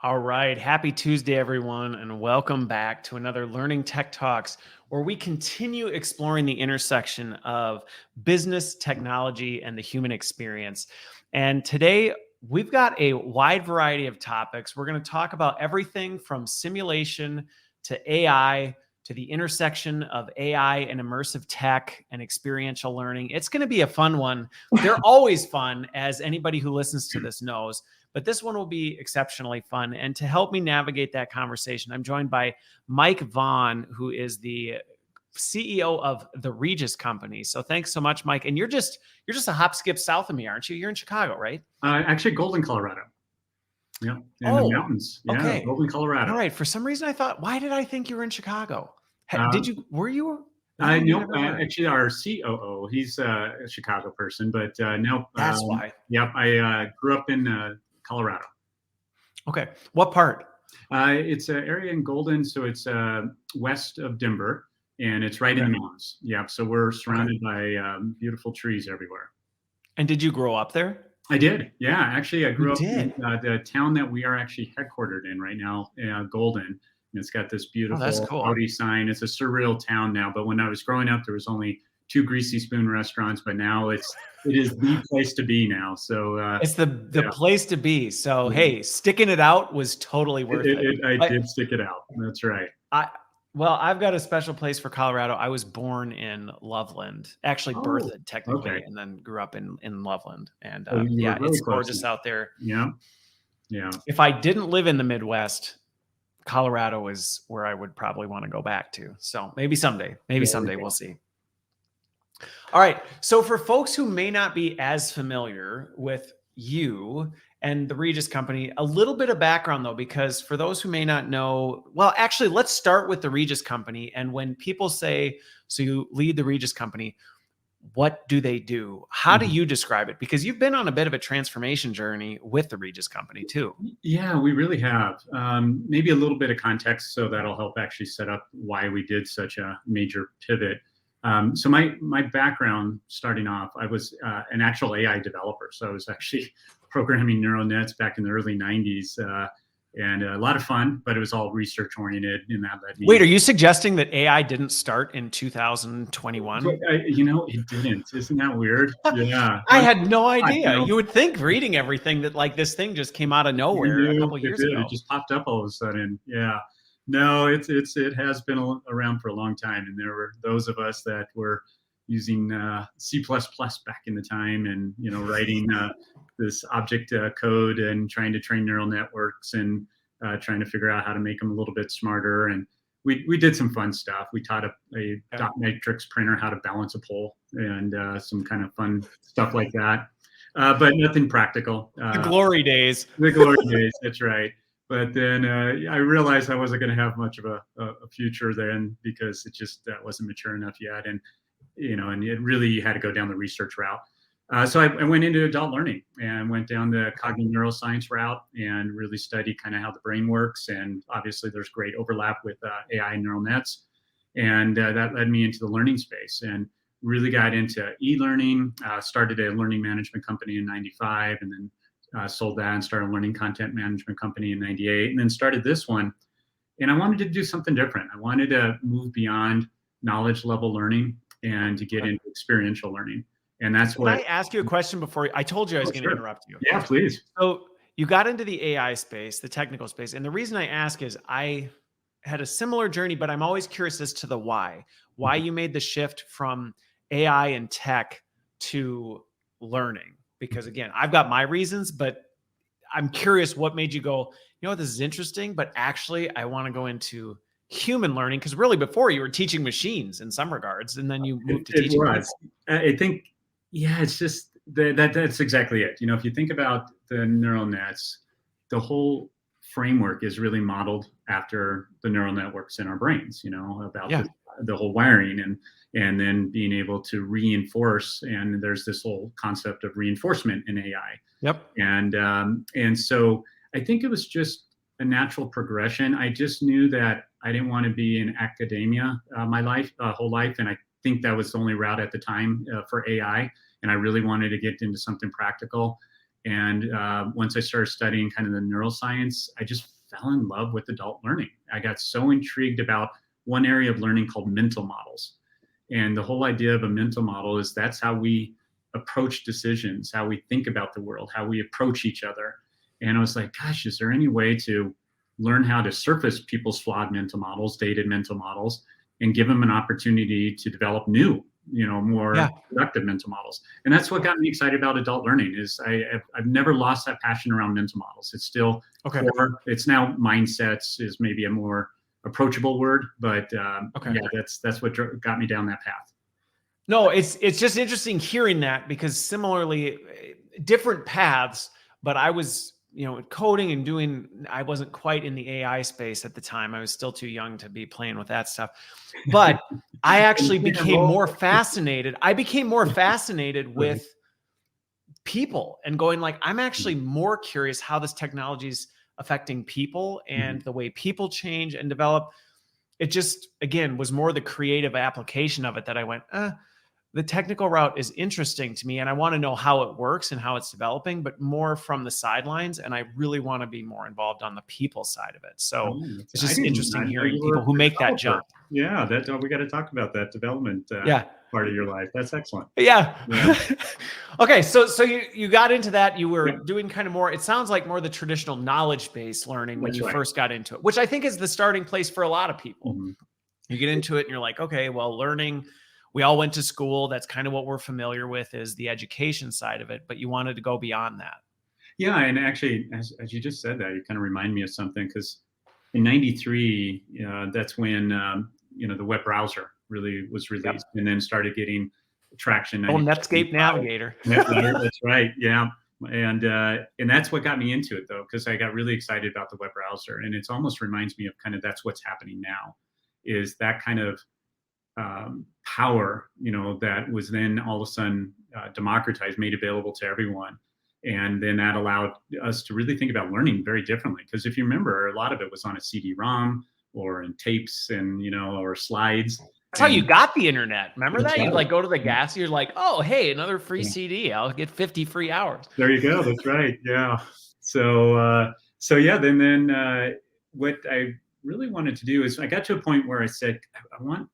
All right. Happy Tuesday, everyone, and welcome back to another Learning Tech Talks, where we continue exploring the intersection of business, technology, and the human experience. And today, we've got a wide variety of topics. We're going to talk about everything from simulation to AI to the intersection of AI and immersive tech and experiential learning. It's going to be a fun one. They're always fun, as anybody who listens to this knows. But this one will be exceptionally fun. And to help me navigate that conversation, I'm joined by Mike Vaughan, who is the CEO of the Regis company. So thanks so much, Mike. And you're just a hop skip south of me, aren't you? You're in Chicago, right? Actually, Golden, Colorado. Yeah, in the mountains. Yeah, okay. Golden, Colorado. All right. For some reason, I thought, why did I think you were in Chicago? Were you? No, actually, our COO, he's a Chicago person, but no. That's why. Yep, I grew up in Colorado. Okay. What part? It's an area in Golden, so it's west of Denver, and it's right in the mountains. Yeah, so we're surrounded by beautiful trees everywhere. And did you grow up there? I did. Yeah, actually, I grew up in the town that we are actually headquartered in right now, Golden. And it's got this beautiful Audi sign. It's a surreal town now, but when I was growing up, there was only 2 Greasy Spoon restaurants, but now it is the place to be now. So it's the place to be. So hey, sticking it out was totally worth it. I did stick it out. That's right. Well, I've got a special place for Colorado. I was born in Loveland, actually birthed technically, and then grew up in Loveland. And yeah, it's gorgeous out there. Yeah. Yeah. If I didn't live in the Midwest, Colorado is where I would probably want to go back to. So maybe someday, we'll see. All right. So for folks who may not be as familiar with you and the Regis company, a little bit of background though, because for those who may not know, well, actually, let's start with the Regis company. And when people say, so you lead the Regis company, what do they do? How do you describe it? Because you've been on a bit of a transformation journey with the Regis company too. Yeah, we really have. Maybe a little bit of context, so that'll help actually set up why we did such a major pivot. So my background starting off, I was an actual AI developer. So I was actually programming neural nets back in the early 90s. And a lot of fun, but it was all research oriented, and that led me. Wait, are you suggesting that AI didn't start in 2021? It didn't. Isn't that weird? Yeah. I had no idea. You would think reading everything that like this thing just came out of nowhere a couple years ago. It just popped up all of a sudden. Yeah. No, it has been around for a long time, and there were those of us that were using C++ back in the time, and writing this object code and trying to train neural networks and trying to figure out how to make them a little bit smarter. And we did some fun stuff. We taught a dot matrix printer how to balance a pole and some kind of fun stuff like that, but nothing practical. The glory days. The glory days. That's right. But then I realized I wasn't going to have much of a future then, because it just wasn't mature enough yet. And and it really had to go down the research route. So I went into adult learning and went down the cognitive neuroscience route and really studied kind of how the brain works. And obviously there's great overlap with AI and neural nets. And that led me into the learning space and really got into e-learning, started a learning management company in 95, and then sold that and started a learning content management company in 98, and then started this one. And I wanted to do something different. I wanted to move beyond knowledge level learning and to get into experiential learning. And that's what. Can I ask you a question before I told you I was going to interrupt you? Yeah, please. So you got into the AI space, the technical space. And the reason I ask is I had a similar journey, but I'm always curious as to the why you made the shift from AI and tech to learning. Because again, I've got my reasons, but I'm curious what made you go, this is interesting, but actually I want to go into human learning, because really before you were teaching machines in some regards, and then you moved to teaching. I think, it's just that's exactly it. If you think about the neural nets, the whole framework is really modeled after the neural networks in our brains, about the whole wiring and then being able to reinforce. And there's this whole concept of reinforcement in AI. Yep. And so I think it was just a natural progression. I just knew that I didn't want to be in academia my whole life. And I think that was the only route at the time for AI. And I really wanted to get into something practical. And once I started studying kind of the neuroscience, I just fell in love with adult learning. I got so intrigued about one area of learning called mental models. And the whole idea of a mental model is that's how we approach decisions, how we think about the world, how we approach each other. And I was like, gosh, is there any way to learn how to surface people's flawed mental models, dated mental models, and give them an opportunity to develop new, more productive mental models? And that's what got me excited about adult learning. Is I've never lost that passion around mental models. It's still core. It's now mindsets is maybe a more approachable word, but that's what got me down that path. No, it's just interesting hearing that, because similarly, different paths, but I was, coding and doing, I wasn't quite in the AI space at the time. I was still too young to be playing with that stuff, but I actually became more fascinated. I became more fascinated with people and going like, I'm actually more curious how this technology is affecting people and the way people change and develop. It just, again, was more the creative application of it that I went, the technical route is interesting to me and I want to know how it works and how it's developing, but more from the sidelines. And I really want to be more involved on the people side of it. So it's just interesting hearing people who make that jump. Yeah, we got to talk about that development part of your life. That's excellent. Yeah. Okay. So you got into that. You were doing kind of more, it sounds like more the traditional knowledge-based learning when you first got into it, which I think is the starting place for a lot of people. You get into it and you're like, okay, well, learning, we all went to school. That's kind of what we're familiar with, is the education side of it, but you wanted to go beyond that. Yeah. And actually, as you just said that, you kind of remind me of something, because in 93, that's when, the web browser really was released and then started getting traction. Netscape Navigator. That's right. Yeah. And that's what got me into it, though, because I got really excited about the web browser. And it almost reminds me of kind of that's what's happening now, is that kind of power, that was then all of a sudden democratized, made available to everyone. And then that allowed us to really think about learning very differently. Because if you remember, a lot of it was on a CD-ROM or in tapes and, or slides. That's how you got the internet. Remember that? You'd like go to the gas, you're like, oh, hey, another free CD. I'll get 50 free hours. There you go. That's right. Yeah. So yeah, then what I really wanted to do is I got to a point where I said, I want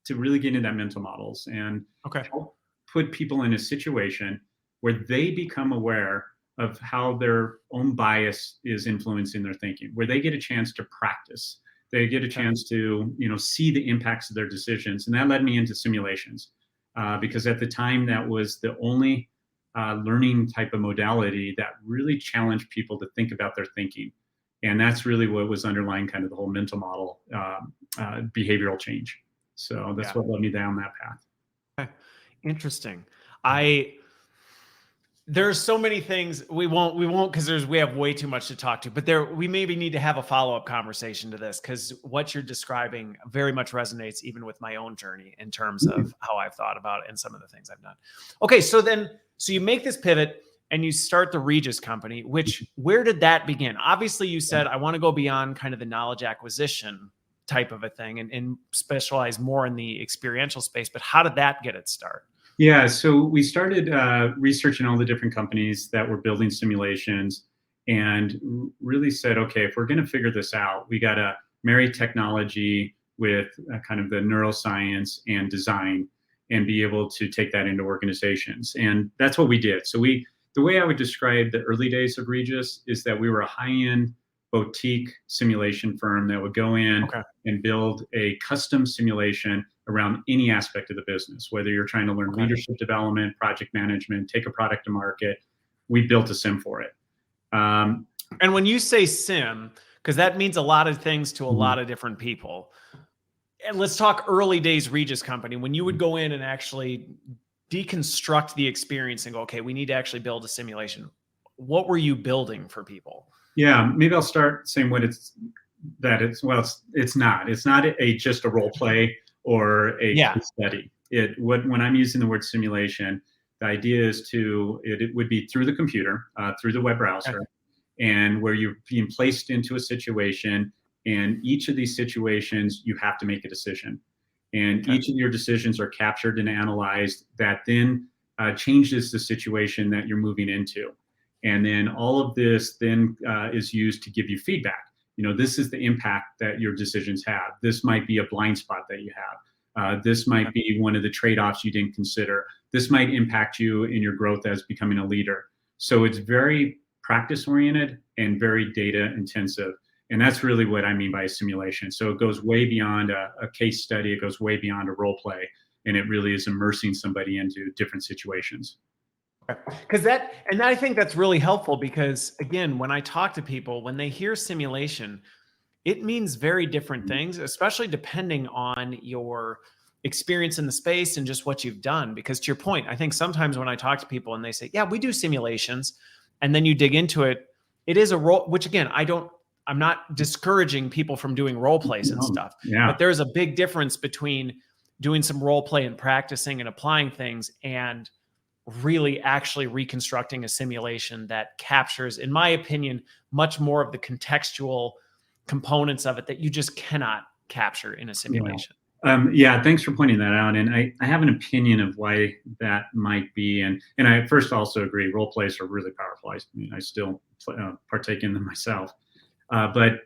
to really get into that mental models and help put people in a situation where they become aware of how their own bias is influencing their thinking, where they get a chance to practice. They get a chance to, see the impacts of their decisions. And that led me into simulations, because at the time that was the only learning type of modality that really challenged people to think about their thinking. And that's really what was underlying kind of the whole mental model behavioral change. So that's what led me down that path. Okay. Interesting. There's so many things we won't because we have way too much to talk to, but we maybe need to have a follow-up conversation to this, because what you're describing very much resonates even with my own journey in terms of how I've thought about it and some of the things I've done. Okay. So you make this pivot and you start the Regis company, where did that begin? Obviously you said, I want to go beyond kind of the knowledge acquisition type of a thing and specialize more in the experiential space, but how did that get its start? Yeah, so we started researching all the different companies that were building simulations and really said, okay, if we're going to figure this out, we got to marry technology with kind of the neuroscience and design and be able to take that into organizations. And that's what we did. So the way I would describe the early days of Regis is that we were a high-end boutique simulation firm that would go in and build a custom simulation around any aspect of the business, whether you're trying to learn leadership development, project management, take a product to market. We built a sim for it. And when you say sim, because that means a lot of things to a lot of different people. And let's talk early days Regis company. When you would go in and actually deconstruct the experience and go, okay, we need to actually build a simulation. What were you building for people? Yeah, maybe I'll start saying it's not. It's not just a role play or a case study. When I'm using the word simulation, the idea is it would be through the computer, through the web browser, and where you're being placed into a situation, and each of these situations you have to make a decision, and each of your decisions are captured and analyzed. That then changes the situation that you're moving into. And then all of this then is used to give you feedback. This is the impact that your decisions have. This might be a blind spot that you have. This might be one of the trade-offs you didn't consider. This might impact you in your growth as becoming a leader. So it's very practice-oriented and very data-intensive. And that's really what I mean by a simulation. So it goes way beyond a case study. It goes way beyond a role play. And it really is immersing somebody into different situations. Because I think that's really helpful because, again, when I talk to people, when they hear simulation, it means very different things, especially depending on your experience in the space and just what you've done. Because to your point, I think sometimes when I talk to people and they say, yeah, we do simulations, and then you dig into it, it is a role, which again, I'm not discouraging people from doing role plays and stuff, but there's a big difference between doing some role play and practicing and applying things and really actually reconstructing a simulation that captures, in my opinion, much more of the contextual components of it that you just cannot capture in a simulation. Thanks for pointing that out. And I have an opinion of why that might be. And I first also agree, role plays are really powerful. I still partake in them myself. But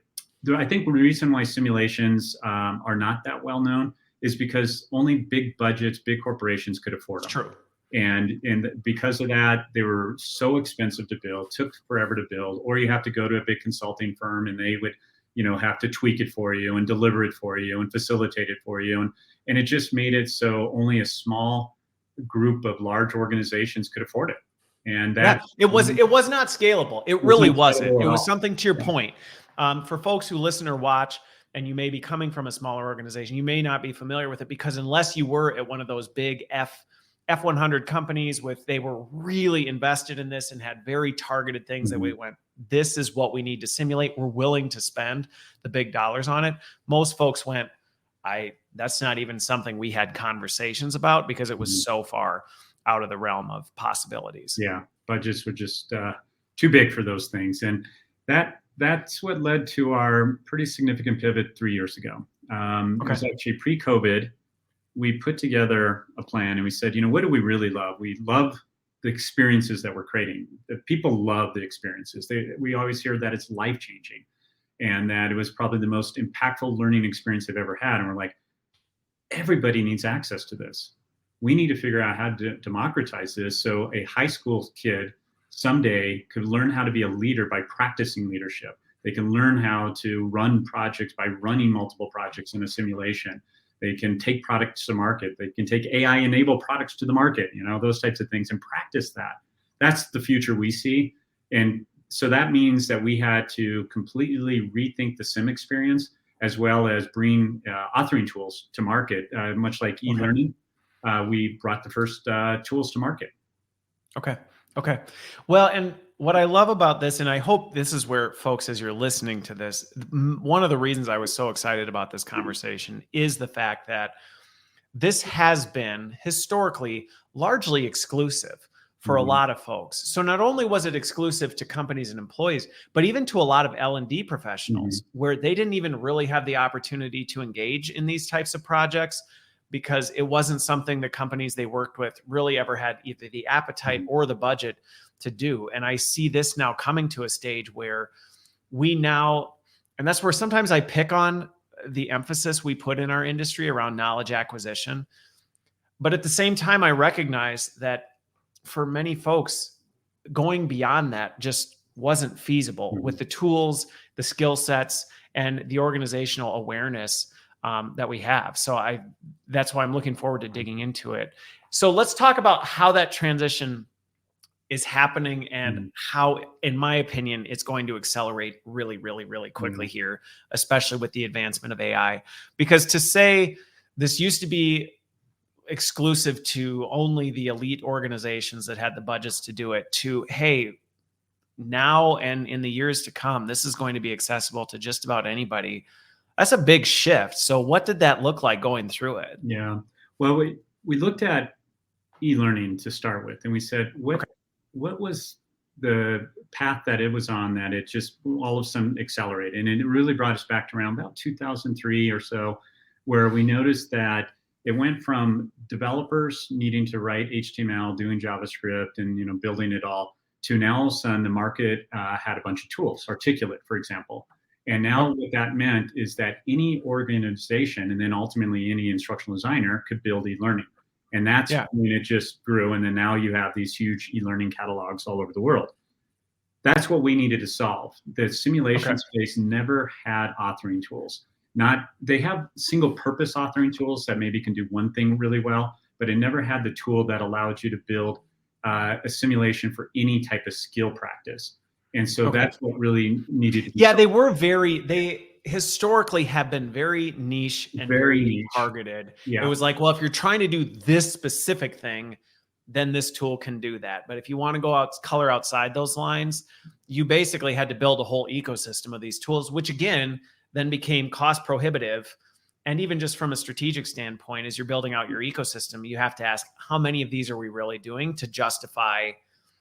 I think the reason why simulations are not that well known is because only big budgets, big corporations could afford them. True. And because of that, they were so expensive to build, took forever to build, or you have to go to a big consulting firm and they would, have to tweak it for you and deliver it for you and facilitate it for you. And it just made it so only a small group of large organizations could afford it. And that it was not scalable. It really wasn't. It was something to your point. For folks who listen or watch, and you may be coming from a smaller organization, you may not be familiar with it because unless you were at one of those big F100 companies they were really invested in this and had very targeted things that we went, this is what we need to simulate. We're willing to spend the big dollars on it. Most folks went, that's not even something we had conversations about because it was so far out of the realm of possibilities. Yeah. Budgets were just too big for those things. And that's what led to our pretty significant pivot 3 years ago. It was actually pre-COVID. We put together a plan and we said, what do we really love? We love the experiences that we're creating. The people love the experiences. We always hear that it's life-changing and that it was probably the most impactful learning experience they've ever had. And we're like, everybody needs access to this. We need to figure out how to democratize this so a high school kid someday could learn how to be a leader by practicing leadership. They can learn how to run projects by running multiple projects in a simulation. They can take products to market. They can take AI-enabled products to the market, those types of things, and practice that. That's the future we see. And so that means that we had to completely rethink the sim experience as well as bring authoring tools to market, much like e-learning. We brought the first tools to market. Okay. Well, and what I love about this, and I hope this is where folks, as you're listening to this, one of the reasons I was so excited about this conversation is the fact that this has been historically largely exclusive for a lot of folks. So not only was it exclusive to companies and employees, but even to a lot of L&D professionals where they didn't even really have the opportunity to engage in these types of projects because it wasn't something the companies they worked with really ever had either the appetite or the budget to do. And I see this now coming to a stage where and that's where sometimes I pick on the emphasis we put in our industry around knowledge acquisition. But at the same time, I recognize that for many folks, going beyond that just wasn't feasible with the tools, the skill sets, and the organizational awareness that we have. So that's why I'm looking forward to digging into it. So let's talk about how that transition is happening and how, in my opinion, it's going to accelerate really, really, really quickly here, especially with the advancement of AI. Because to say this used to be exclusive to only the elite organizations that had the budgets to do it, to, hey, now and in the years to come, this is going to be accessible to just about anybody. That's a big shift. So what did that look like going through it? Yeah. Well, we looked at e-learning to start with, and we said, what was the path that it was on that it just all of a sudden accelerated? And it really brought us back to around about 2003 or so, where we noticed that it went from developers needing to write HTML, doing JavaScript, and building it all, to now all of a sudden the market had a bunch of tools, Articulate, for example. And now what that meant is that any organization and then ultimately any instructional designer could build e-learning. And that's when it just grew. And then now you have these huge e-learning catalogs all over the world. That's what we needed to solve. The simulation space never had authoring tools. They have single purpose authoring tools that maybe can do one thing really well, but it never had the tool that allowed you to build a simulation for any type of skill practice. And so that's what really needed to be solved. They historically have been very niche and very targeted. It was like, well, if you're trying to do this specific thing, then this tool can do that. But if you want to go out, color outside those lines, you basically had to build a whole ecosystem of these tools, which again, then became cost prohibitive. And even just from a strategic standpoint, as you're building out your ecosystem, you have to ask, how many of these are we really doing to justify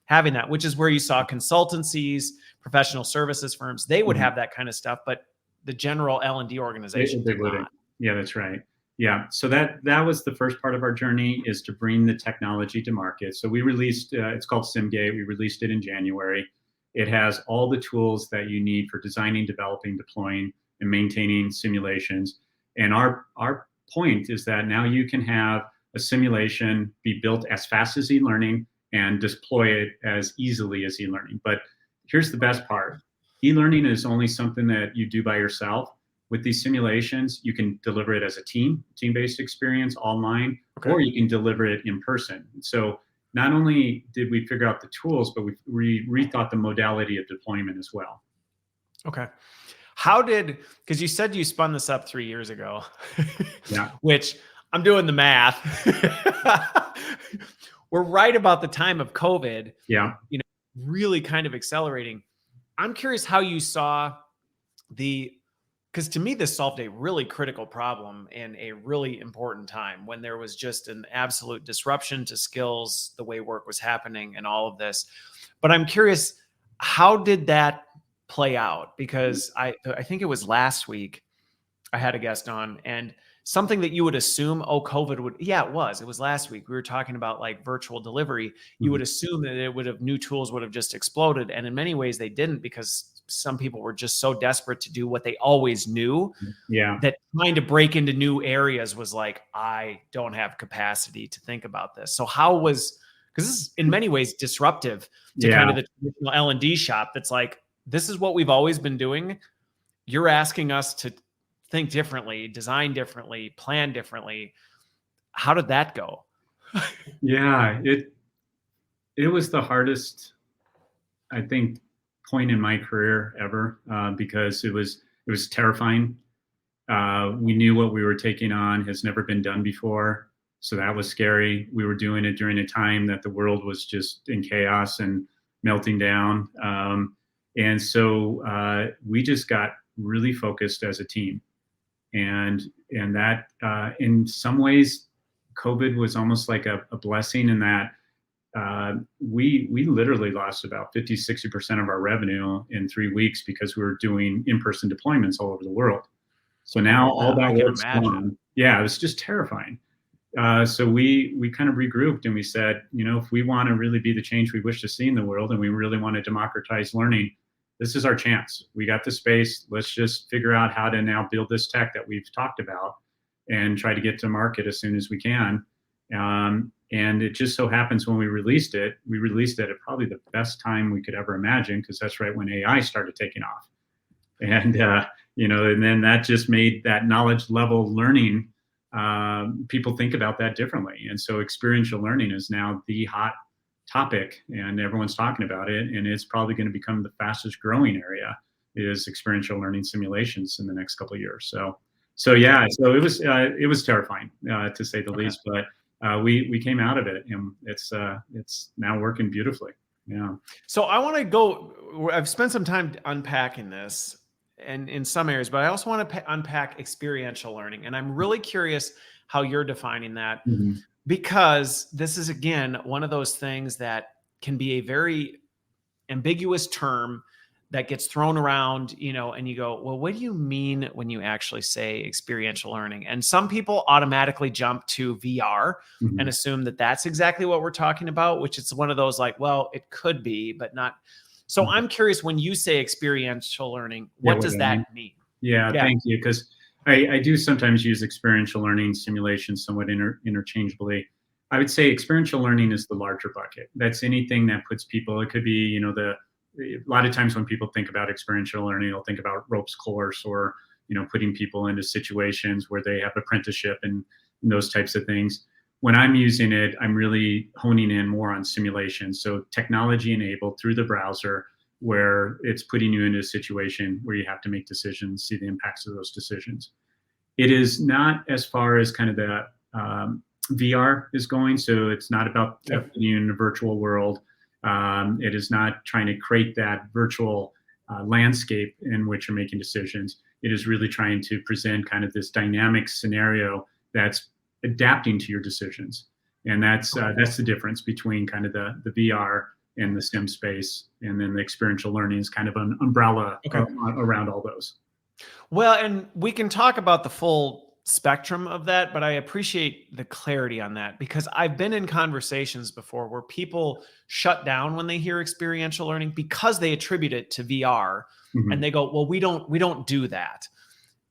having that? Which is where you saw consultancies, professional services firms, they would have that kind of stuff, but the general L&D organization did not. Yeah, that's right. Yeah, so that was the first part of our journey, is to bring the technology to market. So we released, it's called SimGate. We released it in January. It has all the tools that you need for designing, developing, deploying, and maintaining simulations. And our point is that now you can have a simulation be built as fast as e-learning and deploy it as easily as e-learning. But here's the best part. E-learning is only something that you do by yourself. With these simulations, you can deliver it as a team-based experience online, or you can deliver it in person. So not only did we figure out the tools, but we rethought the modality of deployment as well. Okay. Because you said you spun this up 3 years ago, which I'm doing the math. We're right about the time of COVID, really kind of accelerating. I'm curious how you saw because to me, this solved a really critical problem in a really important time when there was just an absolute disruption to skills, the way work was happening and all of this. But I'm curious, how did that play out? Because I think it was last week I had a guest on, and something that you would assume, COVID would, it was last week. We were talking about like virtual delivery. You would assume that new tools would have just exploded. And in many ways they didn't, because some people were just so desperate to do what they always knew that trying to break into new areas was like, I don't have capacity to think about this. So because this is in many ways disruptive to kind of the traditional L&D shop. That's like, this is what we've always been doing. You're asking us to think differently, design differently, plan differently. How did that go? It was the hardest, I think, point in my career ever, because it was terrifying. We knew what we were taking on has never been done before, so that was scary. We were doing it during a time that the world was just in chaos and melting down, and so we just got really focused as a team, and that in some ways, COVID was almost like a blessing in that. We literally lost about 50-60% of our revenue in 3 weeks because we were doing in-person deployments all over the world. So now all that work's gone. Yeah, it was just terrifying. So we kind of regrouped and we said, if we want to really be the change we wish to see in the world, and we really want to democratize learning, this is our chance. We got the space. Let's just figure out how to now build this tech that we've talked about and try to get to market as soon as we can. And it just so happens when we released it at probably the best time we could ever imagine, because that's right when AI started taking off. And, and then that just made that knowledge level learning, people think about that differently. And so experiential learning is now the hot topic, and everyone's talking about it. And it's probably going to become the fastest growing area is experiential learning simulations in the next couple of years. So it was terrifying, to say the least, but we came out of it, and it's now working beautifully. Yeah. So I want to go. I've spent some time unpacking this, and in some areas, but I also want to unpack experiential learning, and I'm really curious how you're defining that, because this is again one of those things that can be a very ambiguous term that gets thrown around, and you go, well, what do you mean when you actually say experiential learning? And some people automatically jump to VR and assume that that's exactly what we're talking about, which is one of those like, well, it could be, but not. So I'm curious, when you say experiential learning, what does that mean? Yeah, thank you. Because I do sometimes use experiential learning simulation somewhat interchangeably. I would say experiential learning is the larger bucket. That's anything that puts people, it could be, a lot of times when people think about experiential learning, they'll think about ropes course or, putting people into situations where they have apprenticeship and those types of things. When I'm using it, I'm really honing in more on simulation. So technology enabled through the browser, where it's putting you into a situation where you have to make decisions, see the impacts of those decisions. It is not as far as kind of the VR is going. So it's not about putting you in a virtual world. It is not trying to create that virtual landscape in which you're making decisions. It is really trying to present kind of this dynamic scenario that's adapting to your decisions. And that's the difference between kind of the VR and the sim space, and then the experiential learning is kind of an umbrella around all those. Well, and we can talk about the full spectrum of that, but I appreciate the clarity on that, because I've been in conversations before where people shut down when they hear experiential learning because they attribute it to VR, and they go, well, we don't do that.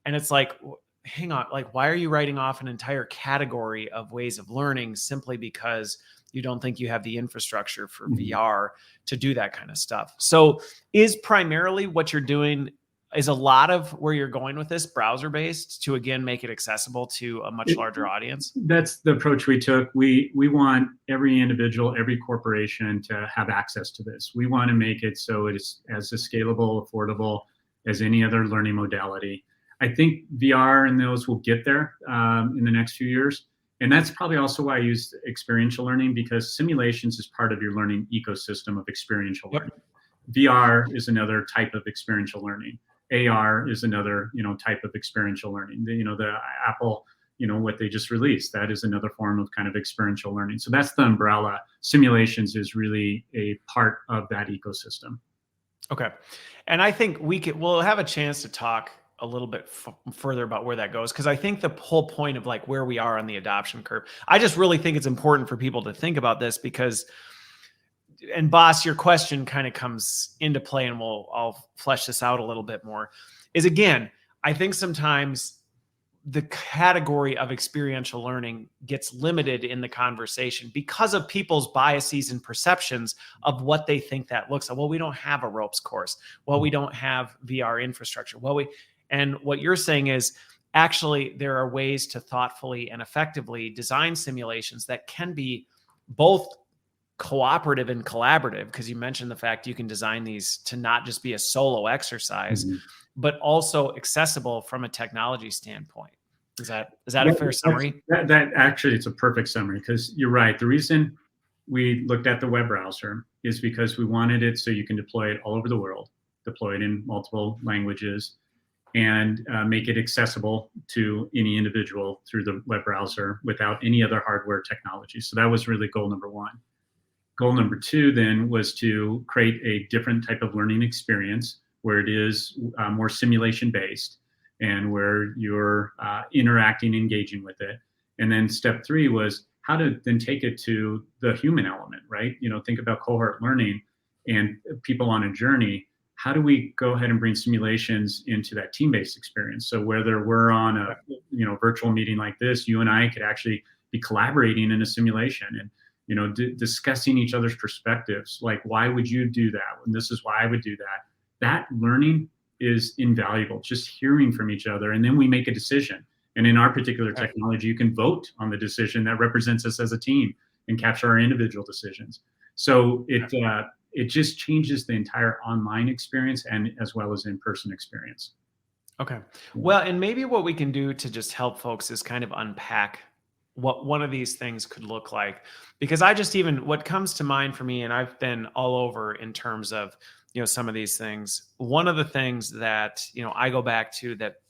And it's like, hang on, like, why are you writing off an entire category of ways of learning simply because you don't think you have the infrastructure for VR to do that kind of stuff? So is primarily what you're doing, is a lot of where you're going with this browser based to, again, make it accessible to a much larger audience? That's the approach we took. We want every individual, every corporation to have access to this. We want to make it so it is as scalable, affordable as any other learning modality. I think VR and those will get there in the next few years. And that's probably also why I used experiential learning, because simulations is part of your learning ecosystem of experiential learning. VR is another type of experiential learning. AR is another, type of experiential learning. The Apple, what they just released, that is another form of kind of experiential learning. So that's the umbrella. Simulations is really a part of that ecosystem. Okay. And I think we'll have a chance to talk a little bit further about where that goes, because I think the whole point of like where we are on the adoption curve, I just really think it's important for people to think about this, because, and Boss, your question kind of comes into play, and I'll flesh this out a little bit more, is, again, I think sometimes the category of experiential learning gets limited in the conversation because of people's biases and perceptions of what they think that looks like. Well, we don't have a ropes course. Well, we don't have VR infrastructure. And what you're saying is, actually, there are ways to thoughtfully and effectively design simulations that can be both cooperative and collaborative, because you mentioned the fact you can design these to not just be a solo exercise, but also accessible from a technology standpoint. Is that a fair summary? That actually, it's a perfect summary, because you're right. The reason we looked at the web browser is because we wanted it so you can deploy it all over the world, deploy it in multiple languages, and make it accessible to any individual through the web browser without any other hardware technology. So that was really goal number one. Goal number two then was to create a different type of learning experience where it is more simulation based and where you're interacting, engaging with it. And then step three was how to then take it to the human element, right? Think about cohort learning and people on a journey. How do we go ahead and bring simulations into that team-based experience? So whether we're on a virtual meeting like this, you and I could actually be collaborating in a simulation and discussing each other's perspectives. Like, why would you do that? And this is why I would do that. That learning is invaluable, just hearing from each other. And then we make a decision. And in our particular technology, you can vote on the decision that represents us as a team and capture our individual decisions. So it just changes the entire online experience and as well as in-person experience. Okay. Well, and maybe what we can do to just help folks is kind of unpack what one of these things could look like, because what comes to mind for me, and I've been all over in terms of, some of these things. One of the things that, I go back to that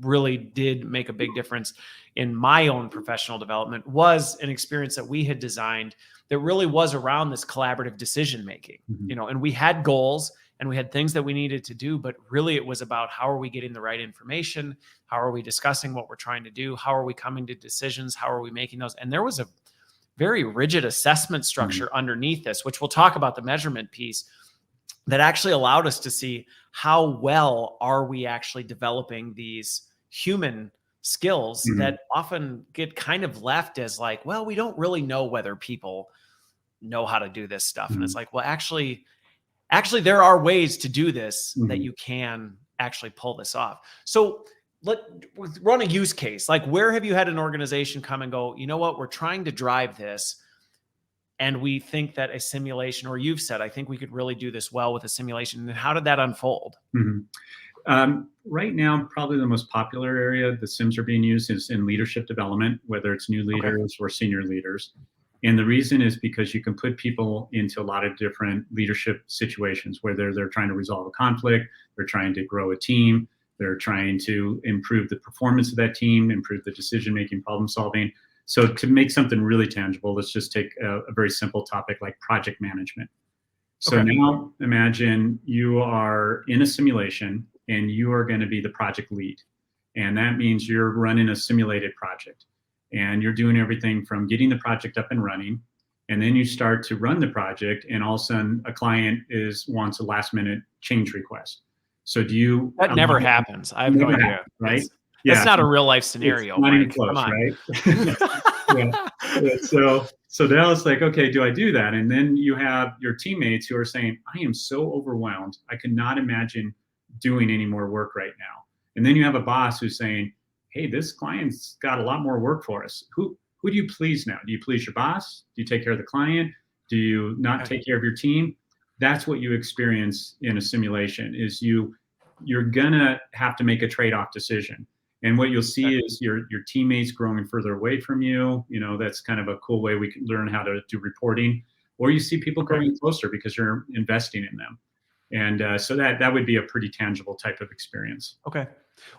really did make a big difference in my own professional development was an experience that we had designed that really was around this collaborative decision making, and we had goals and we had things that we needed to do, but really it was about how are we getting the right information? How are we discussing what we're trying to do? How are we coming to decisions? How are we making those? And there was a very rigid assessment structure underneath this, which we'll talk about the measurement piece, that actually allowed us to see how well are we actually developing these human skills that often get kind of left as like, well, we don't really know whether people know how to do this stuff. And it's like, well, actually there are ways to do this that you can actually pull this off. So let's run a use case. Like, where have you had an organization come and go, you know what, we're trying to drive this, and we think that a simulation, or you've said, I think we could really do this well with a simulation. And how did that unfold? Right now, probably the most popular area the Sims are being used is in leadership development, whether it's new leaders or senior leaders. And the reason is because you can put people into a lot of different leadership situations, whether they're trying to resolve a conflict, they're trying to grow a team, they're trying to improve the performance of that team, improve the decision-making, problem-solving. So to make something really tangible, let's just take a very simple topic like project management. So now imagine you are in a simulation and you are going to be the project lead. And that means you're running a simulated project. And you're doing everything from getting the project up and running. And then you start to run the project, and all of a sudden a client wants a last minute change request. So do you... That never happens. I have no idea. Right? That's not a real life scenario. It's not even close, right? So now it's like, okay, do I do that? And then you have your teammates who are saying, I am so overwhelmed. I could not imagine doing any more work right now. And then you have a boss who's saying, hey, this client's got a lot more work for us. Who do you please now? Do you please your boss? Do you take care of the client? Do you not take care of your team? That's what you experience in a simulation, is you're gonna have to make a trade-off decision. And what you'll see is your teammates growing further away from you. You know, that's kind of a cool way we can learn how to do reporting. Or you see people growing closer because you're investing in them. And so that would be a pretty tangible type of experience. Okay.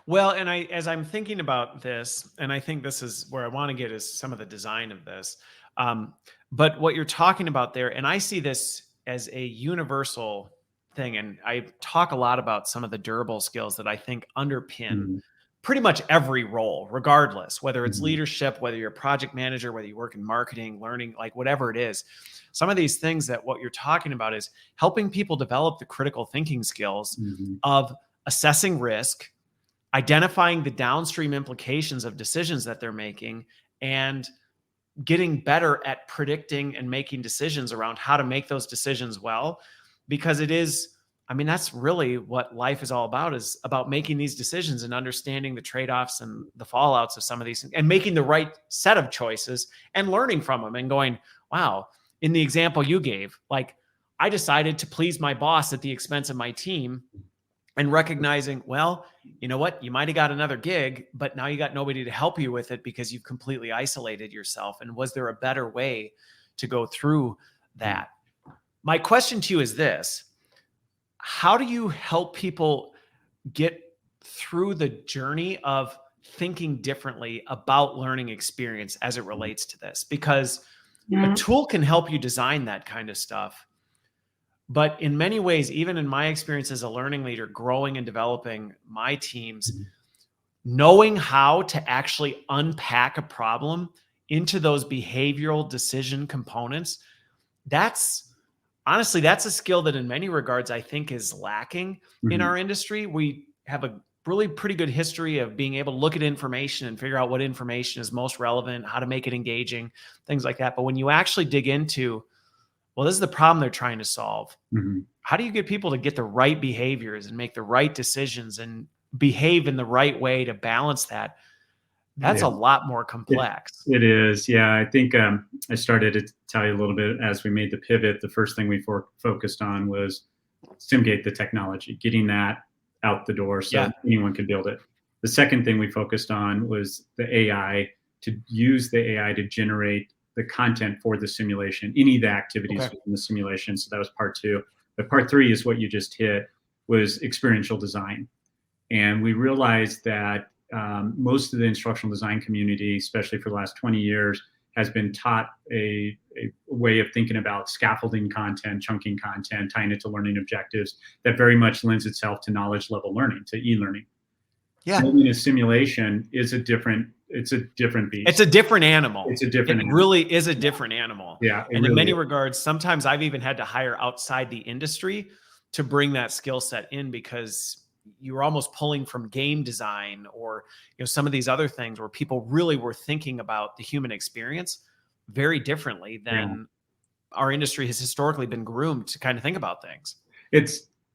Well, and as I'm thinking about this, and I think this is where I want to get is some of the design of this. But what you're talking about there, and I see this as a universal thing, and I talk a lot about some of the durable skills that I think underpin pretty much every role, regardless, whether it's leadership, whether you're a project manager, whether you work in marketing, learning, like whatever it is. Some of these things that what you're talking about is helping people develop the critical thinking skills of assessing risk, identifying the downstream implications of decisions that they're making, and getting better at predicting and making decisions around how to make those decisions well. Because it is, I mean, that's really what life is all about, is about making these decisions and understanding the trade-offs and the fallouts of some of these things, and making the right set of choices and learning from them and going, wow, in the example you gave, like, I decided to please my boss at the expense of my team, and recognizing, well, you know what, you might have got another gig, but now you got nobody to help you with it because you've completely isolated yourself. And was there a better way to go through that? My question to you is this: how do you help people get through the journey of thinking differently about learning experience as it relates to this? Because a tool can help you design that kind of stuff. But in many ways, even in my experience as a learning leader, growing and developing my teams, knowing how to actually unpack a problem into those behavioral decision components, that's honestly, that's a skill that in many regards, I think is lacking in our industry. We have a really pretty good history of being able to look at information and figure out what information is most relevant, how to make it engaging, things like that. But when you actually dig into, well, this is the problem they're trying to solve. How do you get people to get the right behaviors and make the right decisions and behave in the right way to balance that? That's a lot more complex. It is. Yeah. I think I started to tell you a little bit as we made the pivot. The first thing we focused on was SimGate, the technology, getting that out the door so anyone could build it. The second thing we focused on was the AI, to use the AI to generate the content for the simulation, any of the activities within the simulation. So that was part two. But part three is what you just hit, was experiential design. And we realized that most of the instructional design community, especially for the last 20 years, has been taught a way of thinking about scaffolding content, chunking content, tying it to learning objectives that very much lends itself to knowledge level learning, to e-learning. Yeah. Building a simulation is a different beast. It's a different animal. It's a different animal. Really is a different animal. Yeah. And in many regards, sometimes I've even had to hire outside the industry to bring that skill set in, because you're almost pulling from game design or, some of these other things where people really were thinking about the human experience very differently than our industry has historically been groomed to kind of think about things.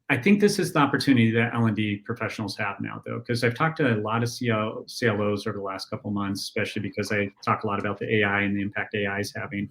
I think this is the opportunity that L&D professionals have now, though, because I've talked to a lot of CLOs over the last couple of months, especially because I talk a lot about the AI and the impact AI is having.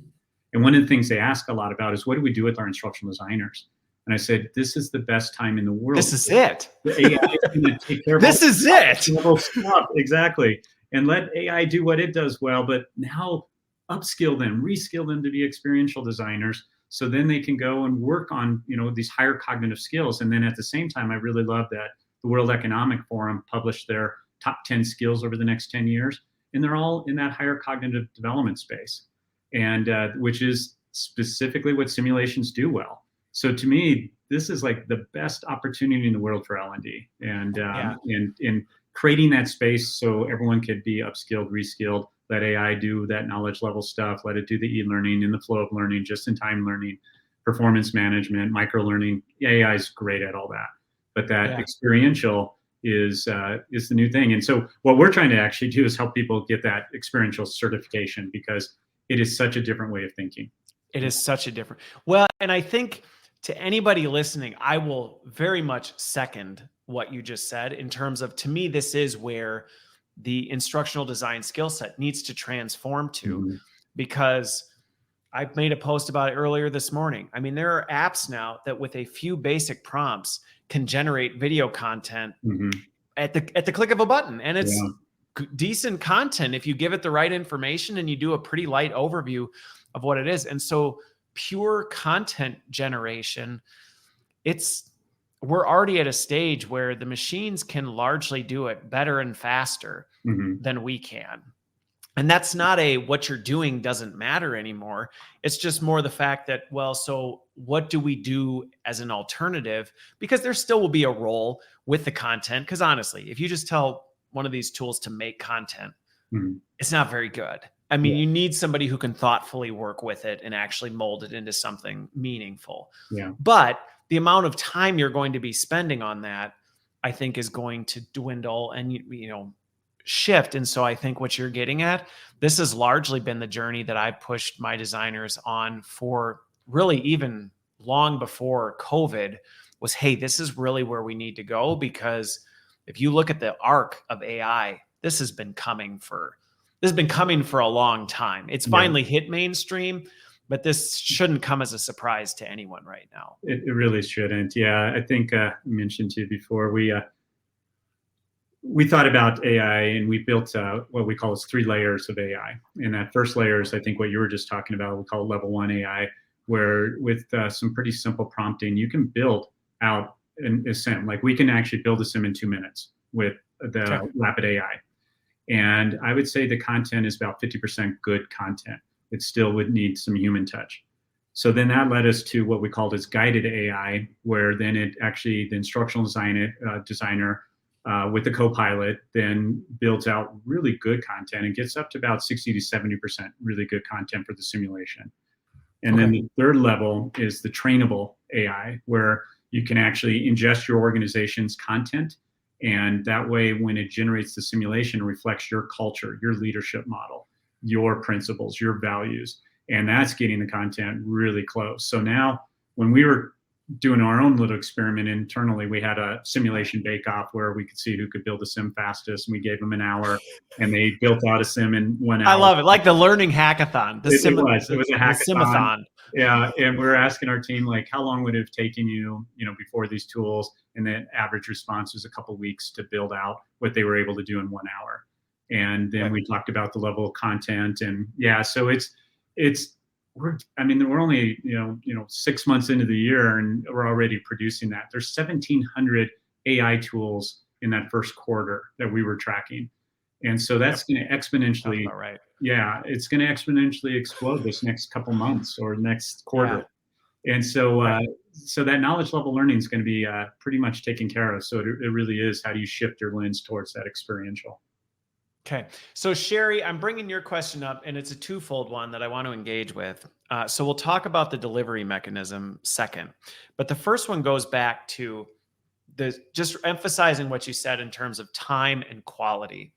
And one of the things they ask a lot about is, what do we do with our instructional designers? And I said, this is the best time in the world. This is it. The AI is going to take care of this is it. Stuff. Exactly. And let AI do what it does well, but now upskill them, reskill them to be experiential designers. So then they can go and work on, these higher cognitive skills. And then at the same time, I really love that the World Economic Forum published their top 10 skills over the next 10 years. And they're all in that higher cognitive development space, and which is specifically what simulations do well. So to me, this is like the best opportunity in the world for L&D, and in creating that space so everyone could be upskilled, reskilled, let AI do that knowledge level stuff, let it do the e-learning, in the flow of learning, just-in-time learning, performance management, micro-learning. AI is great at all that. But that experiential is the new thing. And so what we're trying to actually do is help people get that experiential certification, because it is such a different way of thinking. It is such a different. Well, and I think to anybody listening, I will very much second what you just said in terms of, to me, this is where the instructional design skill set needs to transform to, because I made a post about it earlier this morning. I mean, there are apps now that with a few basic prompts can generate video content at the click of a button. And it's decent content if you give it the right information and you do a pretty light overview of what it is. And so pure content generation, we're already at a stage where the machines can largely do it better and faster than we can. And that's not what you're doing doesn't matter anymore. It's just more the fact that, well, so what do we do as an alternative? Because there still will be a role with the content. Because honestly, if you just tell one of these tools to make content, it's not very good. I mean, you need somebody who can thoughtfully work with it and actually mold it into something meaningful. But the amount of time you're going to be spending on that, I think, is going to dwindle and, shift. And so I think what you're getting at, this has largely been the journey that I pushed my designers on for really even long before COVID was, hey, this is really where we need to go. Because if you look at the arc of AI, this has been coming for a long time. It's finally hit mainstream, but this shouldn't come as a surprise to anyone right now. It really shouldn't. Yeah, I think I mentioned to you before, we thought about AI and we built what we call 3 layers of AI. And that first layer is, I think, what you were just talking about. We call it level 1 AI, where with some pretty simple prompting, you can build out a sim. Like, we can actually build a sim in 2 minutes with the Rapid AI. And I would say the content is about 50% good content. It still would need some human touch. So then that led us to what we called as guided AI, where then it actually, the instructional designer with the co-pilot then builds out really good content and gets up to about 60 to 70% really good content for the simulation. And then the third level is the trainable AI, where you can actually ingest your organization's content. And that way, when it generates the simulation, it reflects your culture, your leadership model, your principles, your values. And that's getting the content really close. So now when we were doing our own little experiment internally, we had a simulation bake-off where we could see who could build a sim fastest. And we gave them an hour and they built out a sim in 1 hour. I love it. Like the learning hackathon. It was a hackathon. Simathon. Yeah. And we were asking our team, like, how long would it have taken you, before these tools? And the average response was a couple of weeks to build out what they were able to do in 1 hour. And then we talked about the level of content, and so we're only 6 months into the year and we're already producing that. There's 1,700 AI tools in that first quarter that we were tracking. And so that's going to Sounds exponentially, about right. yeah, it's going to exponentially explode this next couple months or next Yeah. quarter. And so, Right. so that knowledge level learning is going to be pretty much taken care of. So it really is, how do you shift your lens towards that experiential? Okay. So, Sherry, I'm bringing your question up, and it's a twofold one that I want to engage with. So, we'll talk about the delivery mechanism second. But the first one goes back to the just emphasizing what you said in terms of time and quality.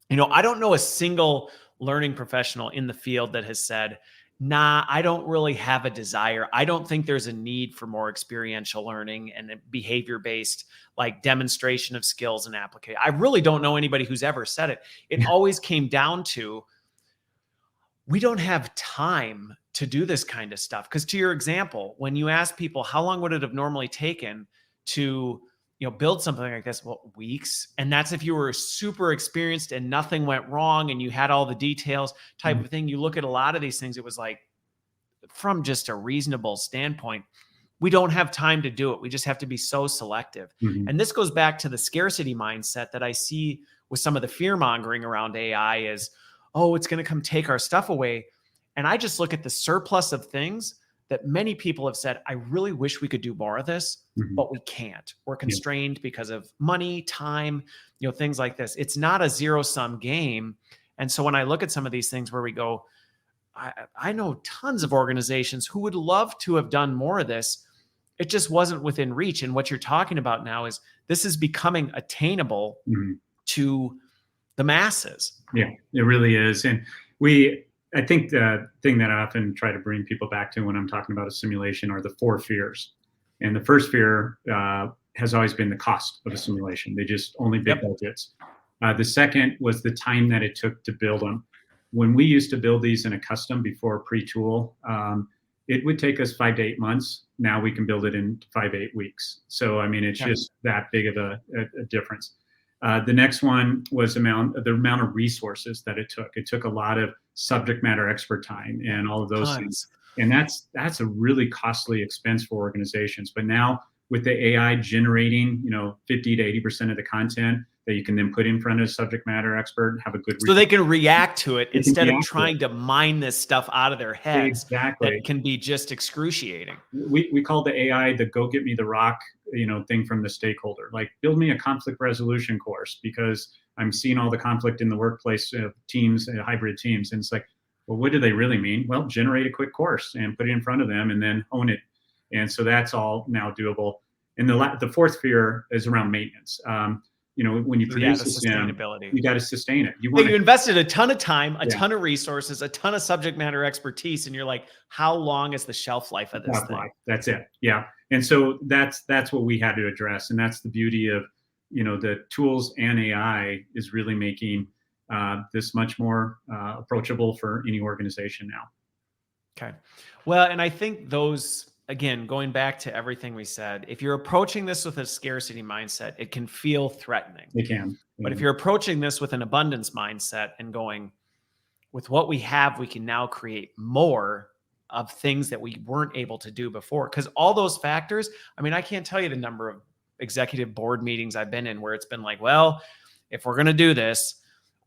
I don't know a single learning professional in the field that has said, nah, I don't really have a desire. I don't think there's a need for more experiential learning and behavior based, like demonstration of skills and application. I really don't know anybody who's ever said it. It always came down to, we don't have time to do this kind of stuff. Because to your example, when you ask people, how long would it have normally taken to build something like this? Well, weeks. And that's if you were super experienced and nothing went wrong and you had all the details type of thing. You look at a lot of these things, it was like, from just a reasonable standpoint, we don't have time to do it. We just have to be so selective. Mm-hmm. And this goes back to the scarcity mindset that I see with some of the fear mongering around AI is, oh, it's going to come take our stuff away. And I just look at the surplus of things that many people have said, I really wish we could do more of this, but we can't. We're constrained because of money, time, things like this. It's not a zero-sum game. And so when I look at some of these things where we go, I know tons of organizations who would love to have done more of this. It just wasn't within reach. And what you're talking about now is this is becoming attainable to the masses. Yeah, it really is. And I think the thing that I often try to bring people back to when I'm talking about a simulation are the 4 fears. And the first fear has always been the cost of a simulation. They just only big budgets. The second was the time that it took to build them. When we used to build these in a custom before pre-tool, it would take us 5 to 8 months. Now we can build it in 5 to 8 weeks. So, I mean, it's just that big of a difference. The next one was the amount of resources that it took. It took a lot of subject matter expert time and all of those things. And that's a really costly expense for organizations. But now with the AI generating, 50 to 80% of the content that you can then put in front of a subject matter expert, have a good so they can react to it instead of react trying to mine this stuff out of their heads. Exactly. That can be just excruciating. We call the AI the go get me the rock, thing from the stakeholder. Like, build me a conflict resolution course because I'm seeing all the conflict in the workplace teams, hybrid teams. And it's like, well, what do they really mean? Well, generate a quick course and put it in front of them and then own it. And so that's all now doable. And the fourth fear is around maintenance. When you produce a sim, you got to sustain it. You invested a ton of time, a ton of resources, a ton of subject matter expertise, and you're like, how long is the shelf life of this thing? That's it. Yeah. And so that's what we had to address. And that's the beauty of, the tools and AI is really making this much more approachable for any organization now. Okay. Well, and I think those, again, going back to everything we said, if you're approaching this with a scarcity mindset, it can feel threatening. It can. But if you're approaching this with an abundance mindset and going, with what we have, we can now create more of things that we weren't able to do before. Because all those factors, I mean, I can't tell you the number of executive board meetings I've been in where it's been like, well, if we're going to do this,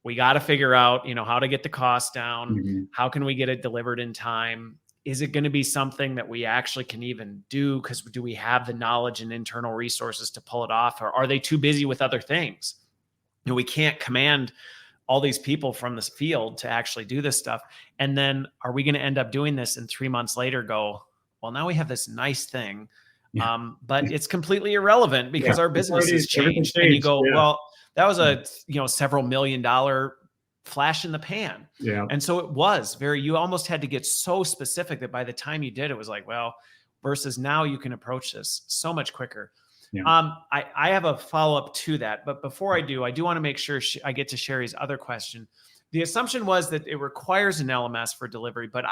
we got to figure out, how to get the cost down. How can we get it delivered in time? Is it going to be something that we actually can even do? Because do we have the knowledge and internal resources to pull it off? Or are they too busy with other things? We can't command all these people from this field to actually do this stuff. And then are we going to end up doing this and 3 months later go, well, now we have this nice thing, but it's completely irrelevant because our business has changed. And you go, well, that was a several $1 million flash in the pan. Yeah. And so you almost had to get so specific that by the time you did, it was like, well, versus now you can approach this so much quicker. Yeah. I have a follow-up to that, but before I do want to make sure I get to Sherry's other question. The assumption was that it requires an LMS for delivery, but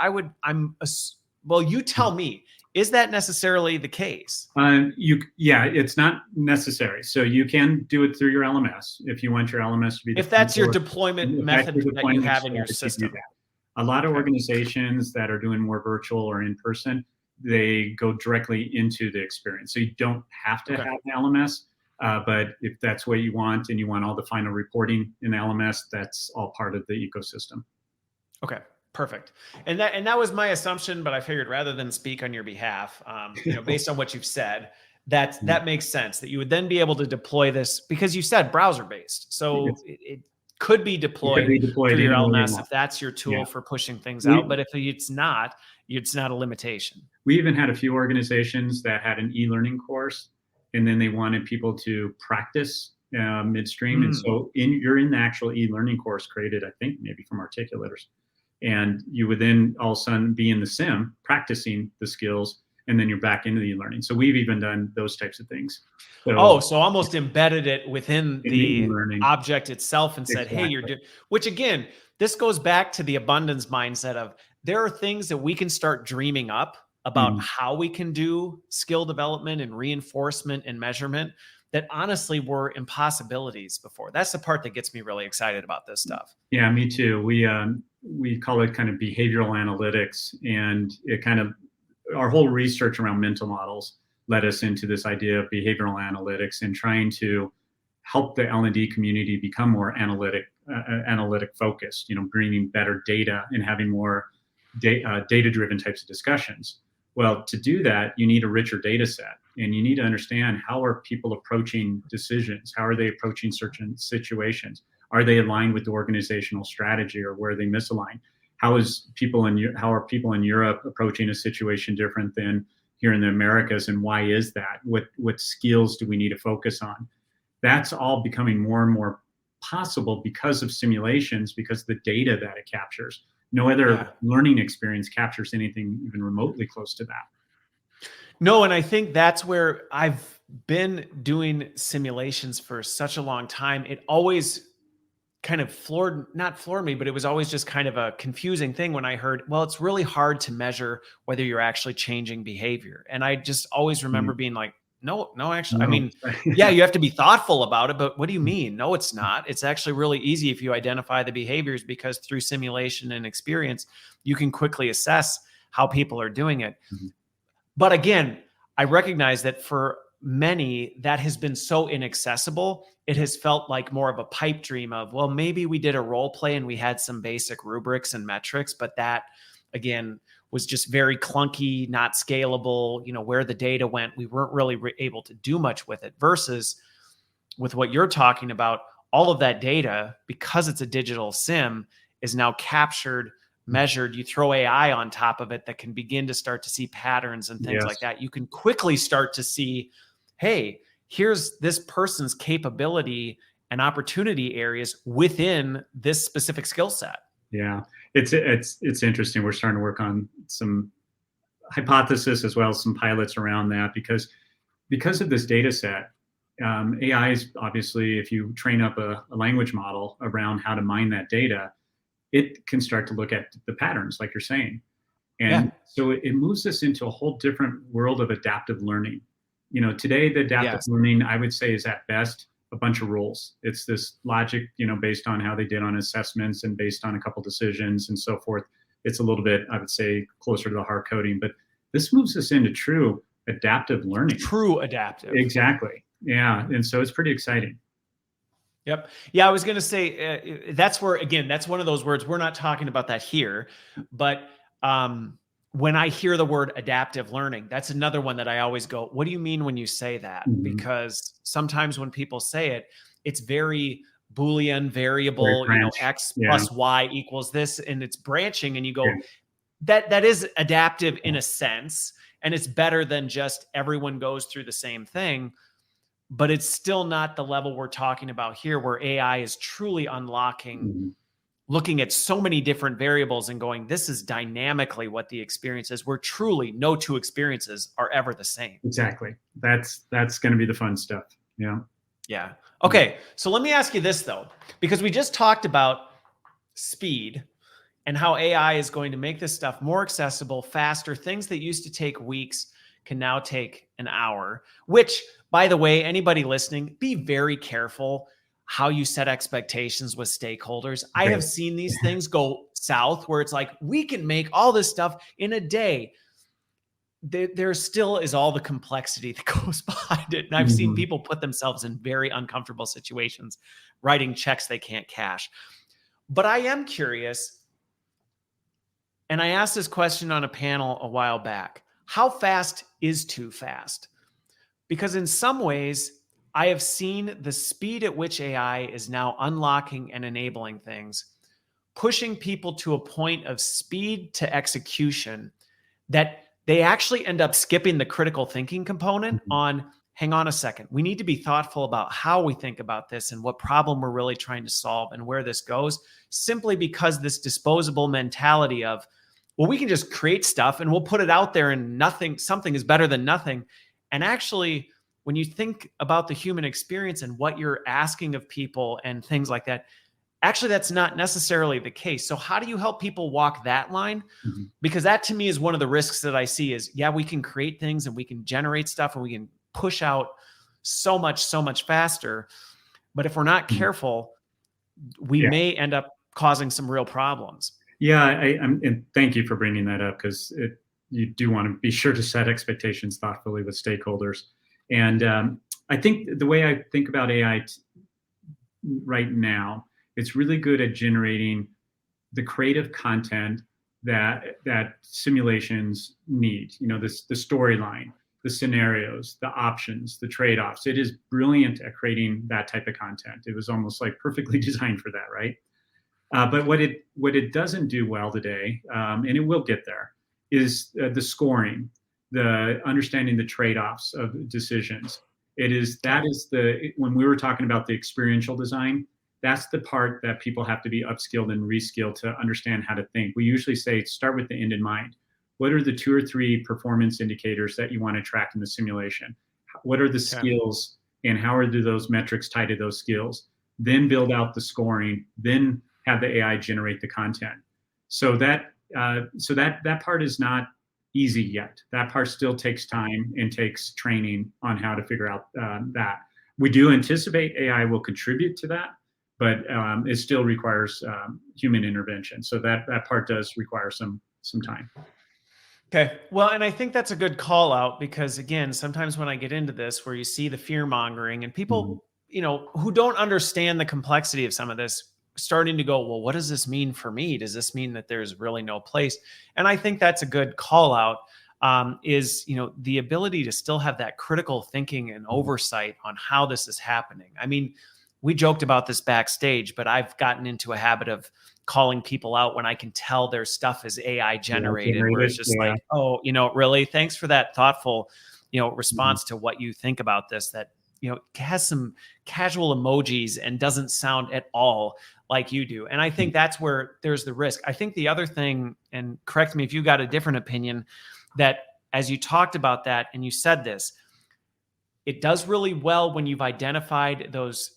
you tell me, is that necessarily the case? It's not necessary. So you can do it through your LMS if you want your LMS to be. If that's your deployment method that you have in your system. A lot of organizations that are doing more virtual or in person, they go directly into the experience. So you don't have to have an LMS. But if that's what you want and you want all the final reporting in LMS, that's all part of the ecosystem. Okay, perfect. And that was my assumption, but I figured rather than speak on your behalf, based on what you've said, that makes sense that you would then be able to deploy this because you said browser based. So it could be deployed through your anywhere you LMS want. if that's your tool Yeah. for pushing things out. But if it's not a limitation. We even had a few organizations that had an e-learning course, and then they wanted people to practice midstream. And so you're in the actual e-learning course created, I think, maybe from Articulators. And you would then all of a sudden be in the sim practicing the skills, and then you're back into the e-learning. So we've even done those types of things. So almost embedded it within the e-learning object itself and said, hey, you're doing, which again, this goes back to the abundance mindset of there are things that we can start dreaming up about how we can do skill development and reinforcement and measurement that honestly were impossibilities before. That's the part that gets me really excited about this stuff. Yeah, me too. We call it kind of behavioral analytics, and it kind of, our whole research around mental models led us into this idea of behavioral analytics and trying to help the L&D community become more analytic focused, bringing better data and having more data-driven types of discussions. Well, to do that, you need a richer data set, and you need to understand how are people approaching decisions? How are they approaching certain situations? Are they aligned with the organizational strategy, or where are they misaligned? How are people in Europe approaching a situation different than here in the Americas, and why is that? What skills do we need to focus on? That's all becoming more and more possible because of simulations, because of the data that it captures. No other learning experience captures anything even remotely close to that. No, and I think that's where I've been doing simulations for such a long time. It always kind of not floored me, but it was always just kind of a confusing thing when I heard, well, it's really hard to measure whether you're actually changing behavior. And I just always remember being like, no, actually, I mean, yeah, you have to be thoughtful about it, but what do you mean? No, it's not. It's actually really easy if you identify the behaviors, because through simulation and experience, you can quickly assess how people are doing it. But again, I recognize that for many, that has been so inaccessible. It has felt like more of a pipe dream of, well, maybe we did a role play and we had some basic rubrics and metrics, but that, again, was just very clunky, not scalable. Where the data went, we weren't really able to do much with it. Versus with what you're talking about, all of that data, because it's a digital sim, is now captured, measured. You throw AI on top of it that can begin to start to see patterns and things like that. You can quickly start to see, hey, here's this person's capability and opportunity areas within this specific skill set. Yeah, it's interesting. We're starting to work on some hypothesis as well as some pilots around that, because of this data set. AI is obviously, if you train up a language model around how to mine that data, it can start to look at the patterns, like you're saying. And so it moves us into a whole different world of adaptive learning. Today, the adaptive learning, I would say, is at best a bunch of rules. It's this logic, based on how they did on assessments and based on a couple decisions and so forth. It's a little bit, I would say, closer to the hard coding, but this moves us into true adaptive learning. True adaptive. Exactly. Yeah. And so it's pretty exciting. Yep. Yeah, I was going to say that's where, again, that's one of those words. We're not talking about that here, but when I hear the word adaptive learning, that's another one that I always go, what do you mean when you say that? Because sometimes when people say it, it's very Boolean variable, X plus Y equals this, and it's branching, and you go, that is adaptive in a sense, and it's better than just everyone goes through the same thing. But it's still not the level we're talking about here, where AI is truly unlocking, looking at so many different variables and going, this is dynamically what the experience is, where truly no two experiences are ever the same. Exactly. That's going to be the fun stuff. Yeah. Yeah. Okay. So let me ask you this, though, because we just talked about speed and how AI is going to make this stuff more accessible, faster. Things that used to take weeks can now take an hour, which, by the way, anybody listening, be very careful how you set expectations with stakeholders. I have seen these things go south where it's like, we can make all this stuff in a day. there still is all the complexity that goes behind it. And I've seen people put themselves in very uncomfortable situations, writing checks they can't cash. But I am curious, and I asked this question on a panel a while back, how fast is too fast? Because in some ways, I have seen the speed at which AI is now unlocking and enabling things, pushing people to a point of speed to execution that they actually end up skipping the critical thinking component on, hang on a second, we need to be thoughtful about how we think about this and what problem we're really trying to solve and where this goes, simply because this disposable mentality of, well, we can just create stuff and we'll put it out there and something is better than nothing. And actually, when you think about the human experience and what you're asking of people and things like that, actually, that's not necessarily the case. So how do you help people walk that line? Because that to me is one of the risks that I see is, yeah, we can create things and we can generate stuff and we can push out so much faster. But if we're not careful, we may end up causing some real problems. Yeah, and thank you for bringing that up, because you do want to be sure to set expectations thoughtfully with stakeholders. And I think the way I think about AI right now, it's really good at generating the creative content that simulations need. You know, the storyline, the scenarios, the options, the trade-offs. It is brilliant at creating that type of content. It was almost like perfectly designed for that, right? But what it doesn't do well today, and it will get there, is the scoring, the understanding the trade-offs of decisions. When we were talking about the experiential design, that's the part that people have to be upskilled and reskilled to understand how to think. We usually say, start with the end in mind. What are the 2 or 3 performance indicators that you want to track in the simulation? What are the skills, and how do those metrics tie to those skills? Then build out the scoring, then have the AI generate the content. So that part is not easy yet. That part still takes time and takes training on how to figure out that. We do anticipate AI will contribute to that, but it still requires human intervention. So that part does require some time. Okay. Well, and I think that's a good call out, because again, sometimes when I get into this, where you see the fear mongering and people, who don't understand the complexity of some of this, starting to go, well, what does this mean for me? Does this mean that there's really no place? And I think that's a good call out, is, the ability to still have that critical thinking and oversight on how this is happening. I mean, we joked about this backstage, but I've gotten into a habit of calling people out when I can tell their stuff is AI generated, where it's just like, oh, really, thanks for that thoughtful, response to what you think about this, that, has some casual emojis and doesn't sound at all like you do. And I think that's where there's the risk. I think the other thing, and correct me if you got a different opinion, that as you talked about that and you said this, it does really well when you've identified those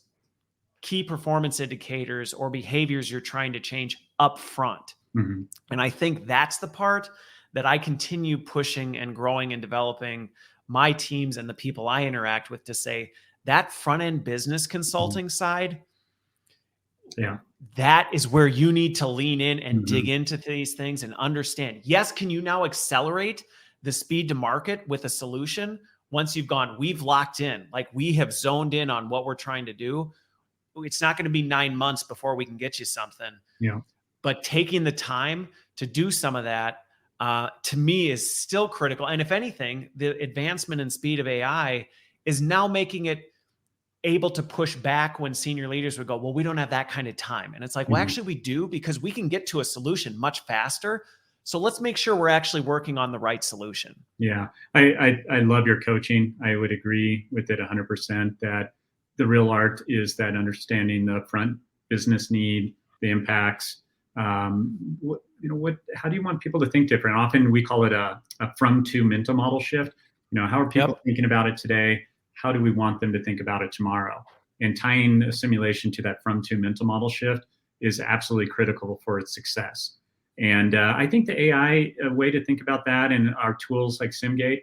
key performance indicators or behaviors you're trying to change up front. And I think that's the part that I continue pushing and growing and developing my teams and the people I interact with to say, that front end business consulting side, that is where you need to lean in and dig into these things and understand. Yes, can you now accelerate the speed to market with a solution once you've gone, we've locked in, like we have zoned in on what we're trying to do. It's not going to be 9 months before we can get you something. But taking the time to do some of that, to me, is still critical. And if anything, the advancement and speed of AI is now making it able to push back when senior leaders would go, well, we don't have that kind of time. And it's like, well, actually we do, because we can get to a solution much faster. So let's make sure we're actually working on the right solution. Yeah, I love your coaching. I would agree with it 100% that the real art is that understanding the front business need, the impacts. How do you want people to think different? Often we call it a from to mental model shift. How are people thinking about it today? How do we want them to think about it tomorrow? And tying a simulation to that from to mental model shift is absolutely critical for its success. And I think the AI way to think about that, and our tools like SimGate,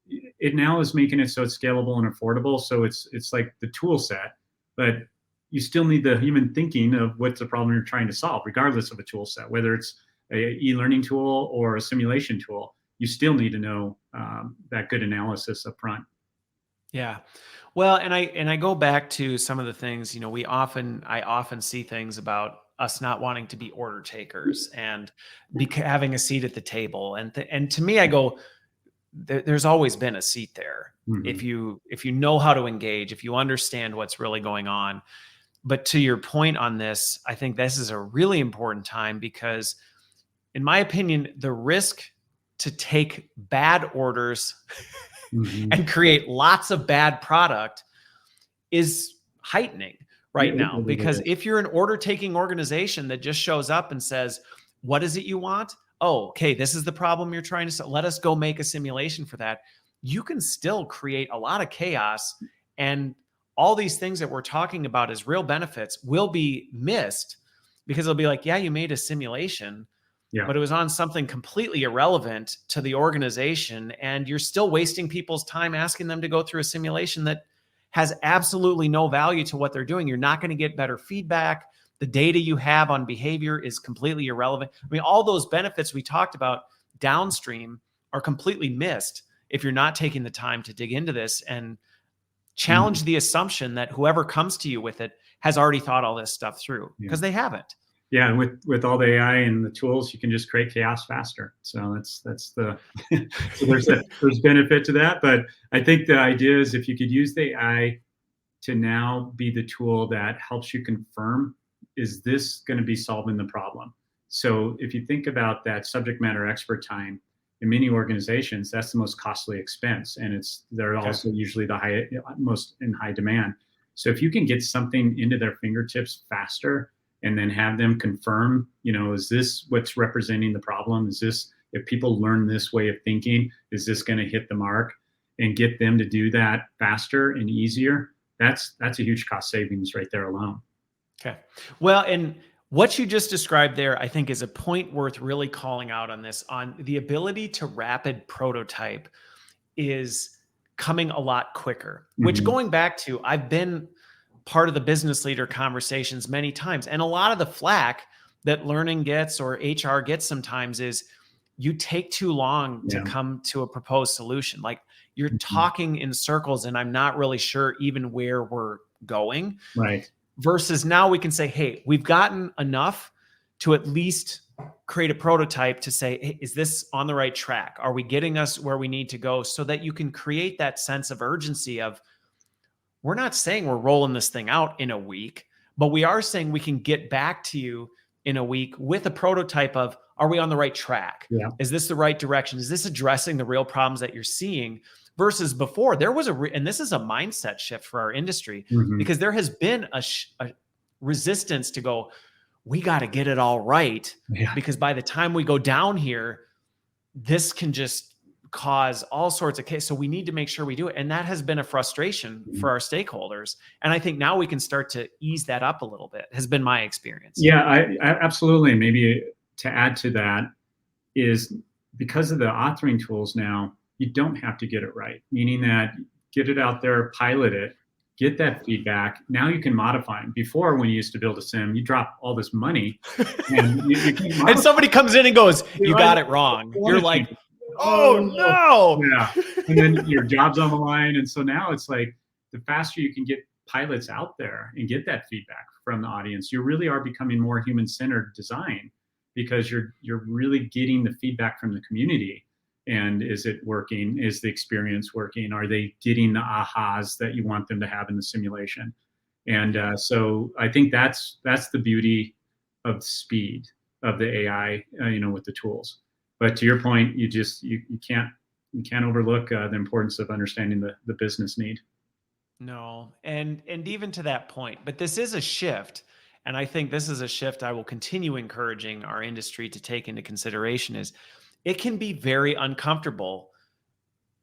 it now is making it so it's scalable and affordable. So it's like the tool set, but you still need the human thinking of what's the problem you're trying to solve, regardless of a tool set, whether it's a e-learning tool or a simulation tool. You still need to know that good analysis up front. Yeah. Well, and I go back to some of the things, I often see things about us not wanting to be order takers and having a seat at the table. And to me, I go, there's always been a seat there. If you know how to engage, if you understand what's really going on. But to your point on this, I think this is a really important time because, in my opinion, the risk to take bad orders and create lots of bad product is heightening right now. Because if you're an order taking organization that just shows up and says, what is it you want? Oh, okay, this is the problem you're trying to solve. Let us go make a simulation for that. You can still create a lot of chaos, and all these things that we're talking about as real benefits will be missed because they'll be like, yeah, you made a simulation, but it was on something completely irrelevant to the organization. And you're still wasting people's time asking them to go through a simulation that has absolutely no value to what they're doing. You're not going to get better feedback. The data you have on behavior is completely irrelevant. I mean, all those benefits we talked about downstream are completely missed if you're not taking the time to dig into this and challenge the assumption that whoever comes to you with it has already thought all this stuff through, because they haven't. Yeah, and with all the AI and the tools, you can just create chaos faster. So that's the so there's benefit to that. But I think the idea is if you could use the AI to now be the tool that helps you confirm, is this going to be solving the problem? So if you think about that subject matter expert time, in many organizations, that's the most costly expense, and they're also usually the most in high demand. So if you can get something into their fingertips faster, and then have them confirm, is this what's representing the problem? Is this, if people learn this way of thinking, is this going to hit the mark? And get them to do that faster and easier. That's a huge cost savings right there alone. Okay. Well, and what you just described there, I think, is a point worth really calling out on this. On the ability to rapid prototype is coming a lot quicker, which, going back to, I've been part of the business leader conversations many times. And a lot of the flack that learning gets or HR gets sometimes is you take too long to come to a proposed solution. Like, you're talking in circles and I'm not really sure even where we're going. Right. Versus now we can say, hey, we've gotten enough to at least create a prototype to say, hey, is this on the right track? Are we getting us where we need to go? So that you can create that sense of urgency of, we're not saying we're rolling this thing out in a week, but we are saying we can get back to you in a week with a prototype of, are we on the right track? Yeah. Is this the right direction? Is this addressing the real problems that you're seeing? Versus before, there was and this is a mindset shift for our industry, because there has been a resistance to go, we got to get it all right, because by the time we go down here, this can just cause all sorts of chaos. So we need to make sure we do it. And that has been a frustration for our stakeholders. And I think now we can start to ease that up a little bit, has been my experience. Yeah, I absolutely. Maybe to add to that is, because of the authoring tools now, you don't have to get it right, meaning that get it out there, pilot it, get that feedback. Now you can modify them. Before, when you used to build a sim, you drop all this money and you and somebody comes in and goes, you got it wrong. You're like, oh no. Yeah. And then your job's on the line. And so now it's like, the faster you can get pilots out there and get that feedback from the audience, you really are becoming more human-centered design, because you're really getting the feedback from the community. And is it working? Is the experience working? Are they getting the ahas that you want them to have in the simulation? And so I think that's the beauty of speed of the AI, with the tools. But to your point, you can't overlook the importance of understanding the business need. No, and even to that point, but this is a shift. And I think this is a shift I will continue encouraging our industry to take into consideration. Is it can be very uncomfortable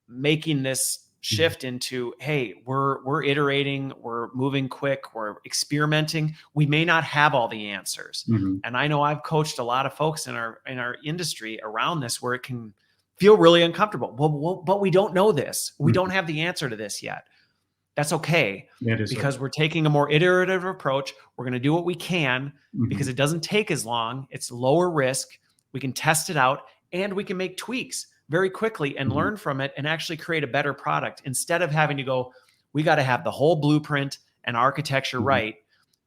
making this shift into, hey, we're iterating, we're moving quick, we're experimenting. We may not have all the answers. And I know I've coached a lot of folks in our industry around this, where it can feel really uncomfortable. But we don't know this. We don't have the answer to this yet. That's okay, because we're taking a more iterative approach. We're going to do what we can, because it doesn't take as long. It's lower risk. We can test it out, and we can make tweaks very quickly and Mhm. learn from it and actually create a better product instead of having to go, we got to have the whole blueprint and architecture Mhm. right.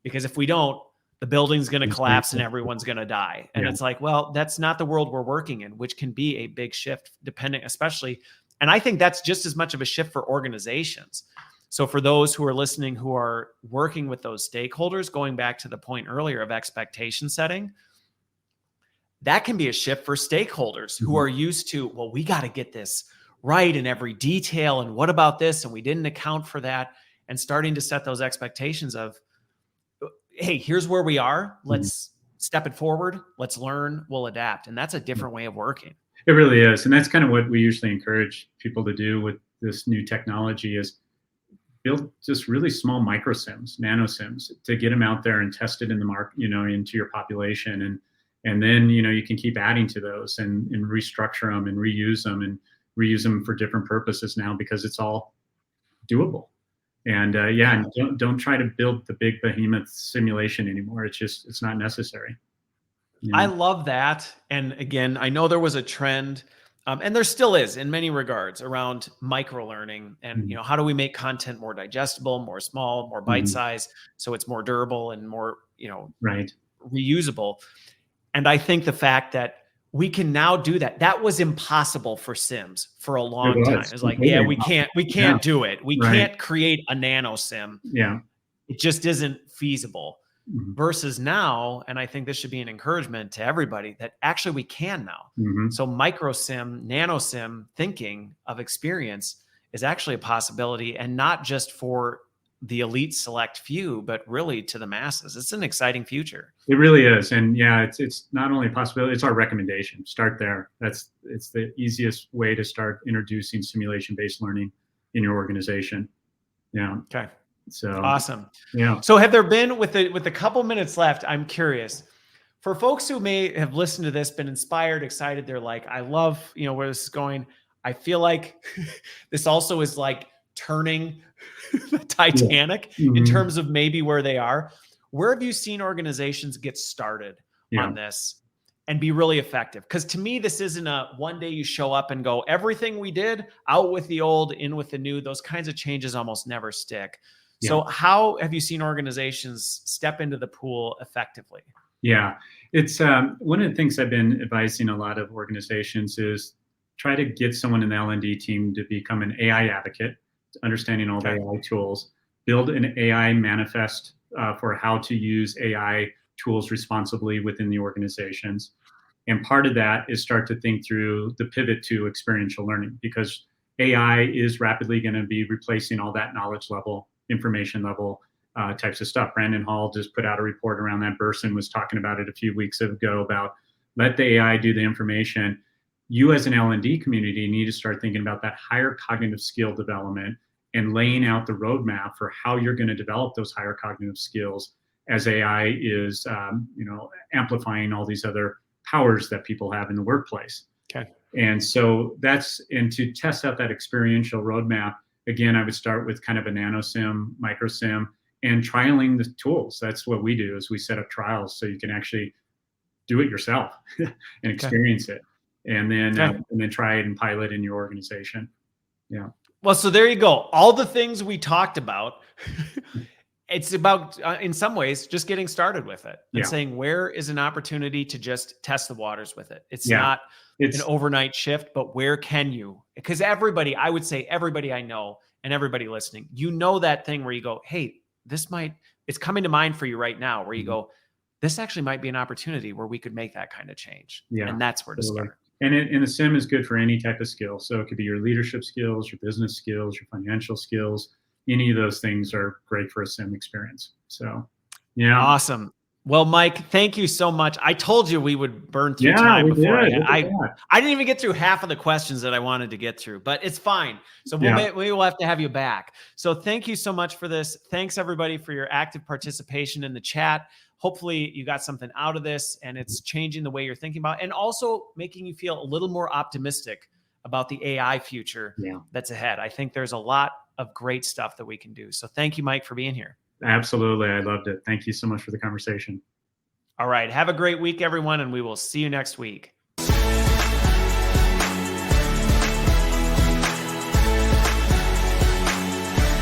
Because if we don't, the building's going to That's very collapse and cool. everyone's going to die. And Yeah. it's like, well, that's not the world we're working in, which can be a big shift depending, especially. And I think that's just as much of a shift for organizations. So for those who are listening, who are working with those stakeholders, going back to the point earlier of expectation setting, that can be a shift for stakeholders who Mhm. are used to, well, we got to get this right in every detail. And what about this? And we didn't account for that. And starting to set those expectations of, hey, here's where we are. Mhm. Let's step it forward. Let's learn. We'll adapt. And that's a different way of working. It really is. And that's kind of what we usually encourage people to do with this new technology is build just really small micro sims, nano sims, to get them out there and test it in the market, into your population. And then, you can keep adding to those and restructure them and reuse them for different purposes now because it's all doable. And and don't try to build the big behemoth simulation anymore. It's not necessary. I love that. And again, I know there was a trend, and there still is in many regards around micro learning and Mhm. how do we make content more digestible, more small, more bite Mhm. size, so it's more durable and more Right. reusable. And I think the fact that we can now do that, that was impossible for Sims for a It long time. was It's like, yeah, completely impossible. we Yeah. can't do it. We Right. can't create a nano sim. Yeah. It just isn't feasible. Mhm. Versus now, and I think this should be an encouragement to everybody that actually we can now. Mhm. So micro sim, nano sim thinking of experience is actually a possibility, and not just for the elite select few, but really to the masses. It's an exciting future. It really is. And yeah, it's not only a possibility, it's our recommendation. Start there. It's the easiest way to start introducing simulation-based learning in your organization. Yeah. Okay. So Awesome. yeah. So have there been, with the couple minutes left, I'm curious, for folks who may have listened to this, been inspired, excited, they're like, I love, where this is going. I feel like this also is like turning the Yeah. Titanic in Mhm. terms of maybe where they are. Where have you seen organizations get started Yeah. on this and be really effective? Because to me, this isn't a one day you show up and go, everything we did, out with the old, in with the new. Those kinds of changes almost never stick. Yeah. So how have you seen organizations step into the pool effectively? Yeah. It's one of the things I've been advising a lot of organizations is try to get someone in the L&D team to become an AI advocate, understanding all the Okay. AI tools, build an AI manifest for how to use AI tools responsibly within the organizations. And part of that is start to think through the pivot to experiential learning because AI is rapidly going to be replacing all that knowledge level, information level types of stuff. Brandon Hall just put out a report around that. Burson was talking about it a few weeks ago about let the AI do the information. You as an L&D community need to start thinking about that higher cognitive skill development and laying out the roadmap for how you're going to develop those higher cognitive skills as AI is, amplifying all these other powers that people have in the workplace. Okay. And so and to test out that experiential roadmap, again, I would start with kind of a nano sim, micro sim, and trialing the tools. That's what we do is we set up trials so you can actually do it yourself and Okay. experience it. And then, Okay. try it and pilot in your organization. Yeah. Well, so there you go. All the things we talked about, it's about, in some ways, just getting started with it and Yeah. saying, where is an opportunity to just test the waters with it? It's Yeah. not an It's, overnight shift, but where can you? Because everybody, I would say everybody I know and everybody listening, that thing where you go, hey, it's coming to mind for you right now, where you go, this actually might be an opportunity where we could make that kind of change. yeah. And that's where to Totally. start. And a sim is good for any type of skill. So it could be your leadership skills, your business skills, your financial skills. Any of those things are great for a sim experience. So, yeah. Awesome. Well, Mike, thank you so much. I told you we would burn through Yeah, time we before did. Look at I that. didn't even get through half of the questions that I wanted to get through, but it's fine. So Yeah. we will have to have you back. So thank you so much for this. Thanks everybody for your active participation in the chat. Hopefully you got something out of this and it's changing the way you're thinking about it, and also making you feel a little more optimistic about the AI future Yeah. that's ahead. I think there's a lot of great stuff that we can do. So thank you, Mike, for being here. Absolutely. I loved it. Thank you so much for the conversation. All right. Have a great week, everyone, and we will see you next week.